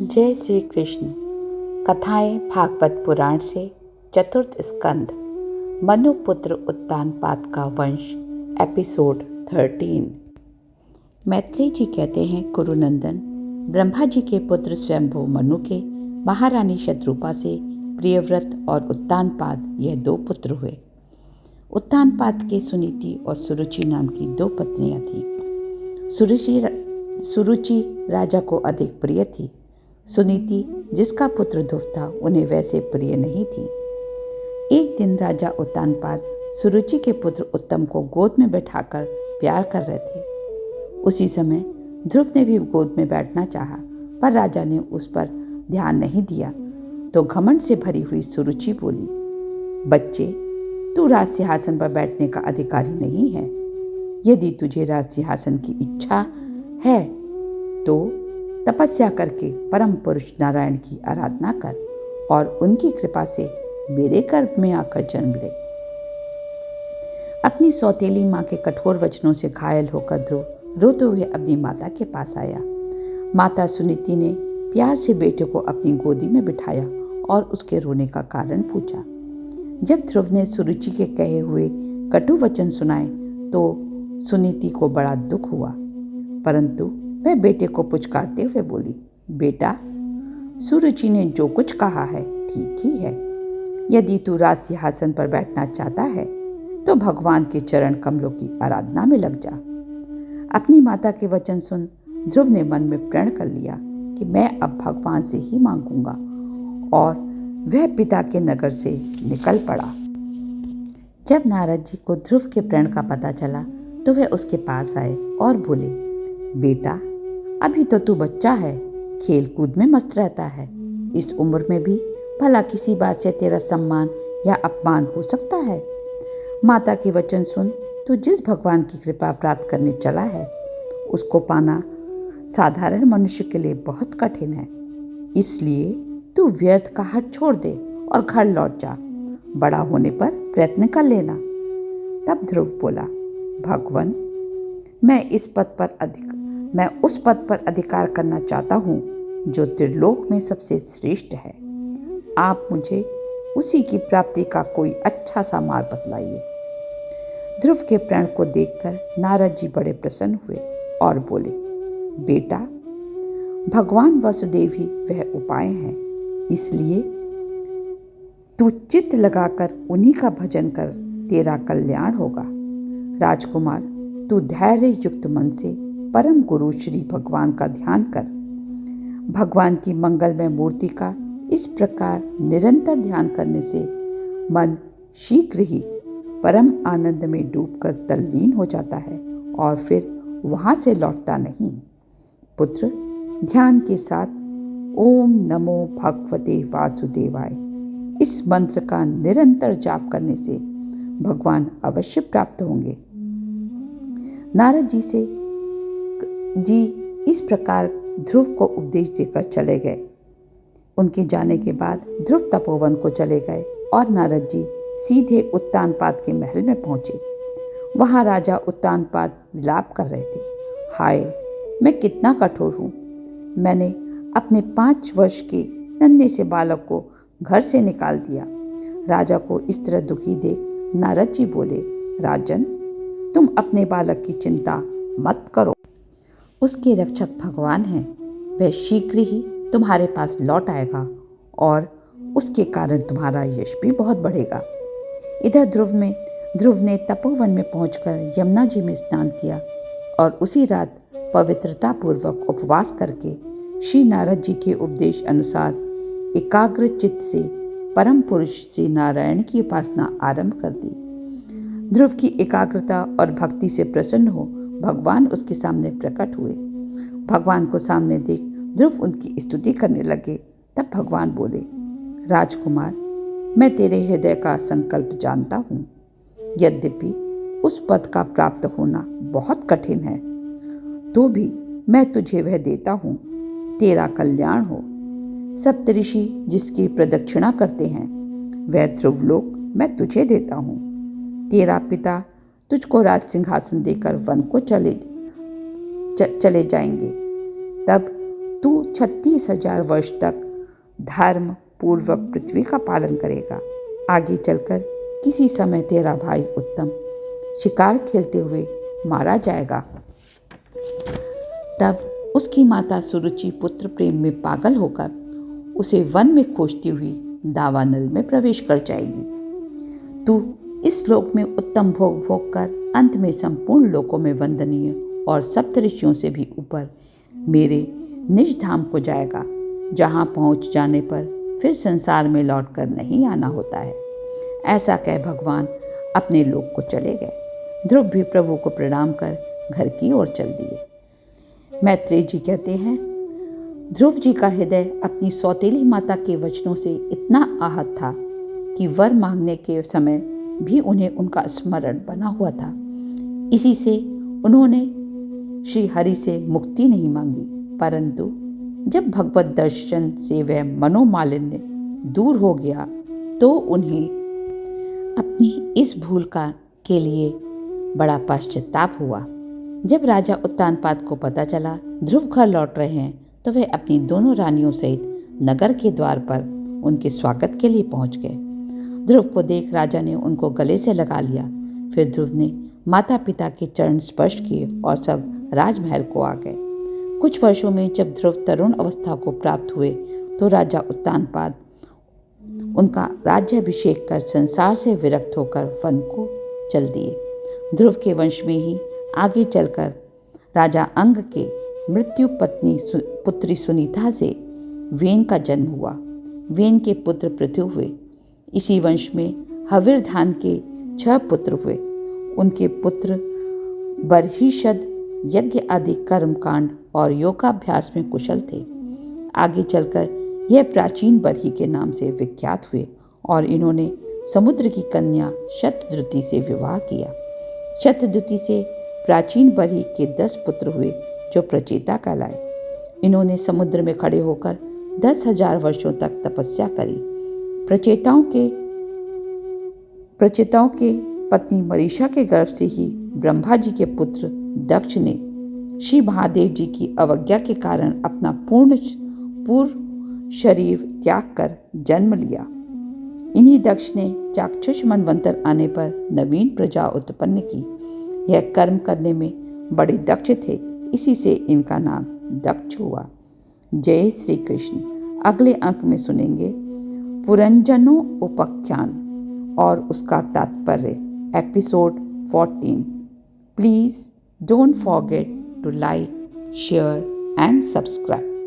जय श्री कृष्ण। कथाएं भागवत पुराण से चतुर्थ स्कंद मनुपुत्र उत्तानपाद का वंश एपिसोड 13। मैत्रेय जी कहते हैं, कुरुनंदन, ब्रह्मा जी के पुत्र स्वयंभू मनु के महारानी शत्रुपा से प्रियव्रत और उत्तानपाद यह 2 पुत्र हुए। उत्तानपाद के सुनीति और सुरुचि नाम की 2 पत्नियां थीं। सुरुचि राजा को अधिक प्रिय थी। सुनीति, जिसका पुत्र ध्रुव था, उन्हें वैसे प्रिय नहीं थी। एक दिन राजा उत्तानपाद सुरुचि के पुत्र उत्तम को गोद में बैठाकर प्यार कर रहे थे। उसी समय ध्रुव ने भी गोद में बैठना चाहा, पर राजा ने उस पर ध्यान नहीं दिया तो घमंड से भरी हुई सुरुचि बोली, बच्चे, तू राज सिंहासन पर बैठने का अधिकारी नहीं है। यदि तुझे राज सिंहासन की इच्छा है तो तपस्या करके परम पुरुष नारायण की आराधना कर और उनकी कृपा से मेरे गर्भ में आकर जन्म ले। अपनी सौतेली माँ के कठोर वचनों से घायल होकर ध्रुव रोते हुए अपनी माता के पास आया। माता सुनीति ने प्यार से बेटे को अपनी गोदी में बिठाया और उसके रोने का कारण पूछा। जब ध्रुव ने सुरुचि के कहे हुए कटु वचन सुनाए तो सुनीति को बड़ा दुख हुआ, परंतु वह बेटे को पुचकारते हुए बोली, बेटा, सुरुचि ने जो कुछ कहा है ठीक ही है। यदि तू राज सिंहासन पर बैठना चाहता है तो भगवान के चरण कमलों की आराधना में लग जा। अपनी माता के वचन सुन ध्रुव ने मन में प्रण कर लिया कि मैं अब भगवान से ही मांगूंगा, और वह पिता के नगर से निकल पड़ा। जब नारद जी को ध्रुव के प्रण का पता चला तो वह उसके पास आए और बोले, बेटा, अभी तो तू बच्चा है, खेल कूद में मस्त रहता है। इस उम्र में भी भला किसी बात से तेरा सम्मान या अपमान हो सकता है। माता के वचन सुन, तू जिस भगवान की कृपा प्राप्त करने चला है उसको पाना साधारण मनुष्य के लिए बहुत कठिन है। इसलिए तू व्यर्थ का हट छोड़ दे और घर लौट जा। बड़ा होने पर प्रयत्न कर लेना। तब ध्रुव बोला, भगवान, मैं उस पद पर अधिकार करना चाहता हूँ जो त्रिलोक में सबसे श्रेष्ठ है। आप मुझे उसी की प्राप्ति का कोई अच्छा सा मार्ग बतलाइए। ध्रुव के प्रण को देखकर नारद जी बड़े प्रसन्न हुए और बोले, बेटा, भगवान वसुदेव ही वह उपाय है, इसलिए तू चित्त लगाकर उन्हीं का भजन कर, तेरा कल्याण होगा। राजकुमार, तू धैर्य युक्त मन से परम गुरु श्री भगवान का ध्यान कर। भगवान की मंगलमय मूर्ति का इस प्रकार निरंतर ध्यान करने से मन शीघ्र ही परम आनंद में डूबकर तल्लीन हो जाता है और फिर वहां से लौटता नहीं। पुत्र, ध्यान के साथ ओम नमो भगवते वासुदेवाय इस मंत्र का निरंतर जाप करने से भगवान अवश्य प्राप्त होंगे। नारद जी इस प्रकार ध्रुव को उपदेश देकर चले गए। उनके जाने के बाद ध्रुव तपोवन को चले गए और नारद जी सीधे उत्तानपाद के महल में पहुंचे। वहां राजा उत्तानपाद विलाप कर रहे थे, हाय, मैं कितना कठोर हूँ। मैंने अपने 5 वर्ष के नन्हे से बालक को घर से निकाल दिया। राजा को इस तरह दुखी देख नारद जी बोले, राजन, तुम अपने बालक की चिंता मत करो। उसके रक्षक भगवान हैं, वह शीघ्र ही तुम्हारे पास लौट आएगा और उसके कारण तुम्हारा यश भी बहुत बढ़ेगा। इधर ध्रुव ने तपोवन में पहुंचकर यमुना जी में स्नान किया और उसी रात पवित्रता पूर्वक उपवास करके श्री नारद जी के उपदेश अनुसार एकाग्र चित्त से परम पुरुष श्री नारायण की उपासना आरंभ कर दी। ध्रुव की एकाग्रता और भक्ति से प्रसन्न हो भगवान उसके सामने प्रकट हुए। भगवान को सामने देख ध्रुव उनकी स्तुति करने लगे। तब भगवान बोले, राजकुमार, मैं तेरे हृदय का संकल्प जानता हूँ। यद्यपि उस पद का प्राप्त होना बहुत कठिन है, तो भी मैं तुझे वह देता हूँ, तेरा कल्याण हो। सप्तऋषि जिसकी प्रदक्षिणा करते हैं वह ध्रुवलोक मैं तुझे देता हूँ। तेरा पिता तुझको राज सिंहासन देकर वन को चले जाएंगे। तब तू 36,000 वर्ष तक धर्म पूर्वक पृथ्वी का पालन करेगा। आगे चलकर किसी समय तेरा भाई उत्तम शिकार खेलते हुए मारा जाएगा। तब उसकी माता सुरुचि पुत्र प्रेम में पागल होकर उसे वन में खोजती हुई दावानल में प्रवेश कर जाएगी। तू इस लोक में उत्तम भोग भोग कर अंत में संपूर्ण लोकों में वंदनीय और सप्तऋषियों से भी ऊपर मेरे निज धाम को जाएगा, जहाँ पहुँच जाने पर फिर संसार में लौटकर नहीं आना होता है। ऐसा कह भगवान अपने लोक को चले गए। ध्रुव भी प्रभु को प्रणाम कर घर की ओर चल दिए। मैत्रेय जी कहते हैं, ध्रुव जी का हृदय अपनी सौतेली माता के वचनों से इतना आहत था कि वर मांगने के समय भी उन्हें उनका स्मरण बना हुआ था। इसी से उन्होंने श्री हरि से मुक्ति नहीं मांगी, परंतु जब भगवत दर्शन से वह मनोमालिन्य दूर हो गया तो उन्हें अपनी इस भूल के लिए बड़ा पश्चाताप हुआ। जब राजा उत्तानपाद को पता चला ध्रुव घर लौट रहे हैं तो वे अपनी दोनों रानियों सहित नगर के द्वार पर उनके स्वागत के लिए पहुंच गए। ध्रुव को देख राजा ने उनको गले से लगा लिया। फिर ध्रुव ने माता पिता के चरण स्पर्श किए और सब राजमहल को आ गए। कुछ वर्षों में जब ध्रुव तरुण अवस्था को प्राप्त हुए तो राजा उत्तानपाद उनका राज्याभिषेक कर संसार से विरक्त होकर वन को चल दिए। ध्रुव के वंश में ही आगे चलकर राजा अंग के मृत्यु पुत्री सुनीता से वेन का जन्म हुआ। वेन के पुत्र पृथु हुए। इसी वंश में हविर्धान के 6 पुत्र हुए। उनके पुत्र बर्हिषद यज्ञ आदि कर्मकांड और योगाभ्यास में कुशल थे। आगे चलकर यह प्राचीन बर्ही के नाम से विख्यात हुए और इन्होंने समुद्र की कन्या शतद्रुति से विवाह किया। शतद्रुति से प्राचीन बर्ही के 10 पुत्र हुए जो प्रचेता कहलाए। इन्होंने समुद्र में खड़े होकर 10,000 वर्षों तक तपस्या करी। प्रचेताओं के पत्नी मरीषा के गर्भ से ही ब्रह्मा जी के पुत्र दक्ष ने श्री महादेव जी की अवज्ञा के कारण अपना पूर्व शरीर त्याग कर जन्म लिया। इन्हीं दक्ष ने चाक्षुष मनवंतर आने पर नवीन प्रजा उत्पन्न की। यह कर्म करने में बड़े दक्ष थे, इसी से इनका नाम दक्ष हुआ। जय श्री कृष्ण। अगले अंक में सुनेंगे पुरंजनो उपाख्यान और उसका तात्पर्य, episode 14। Please don't forget to like, share and subscribe.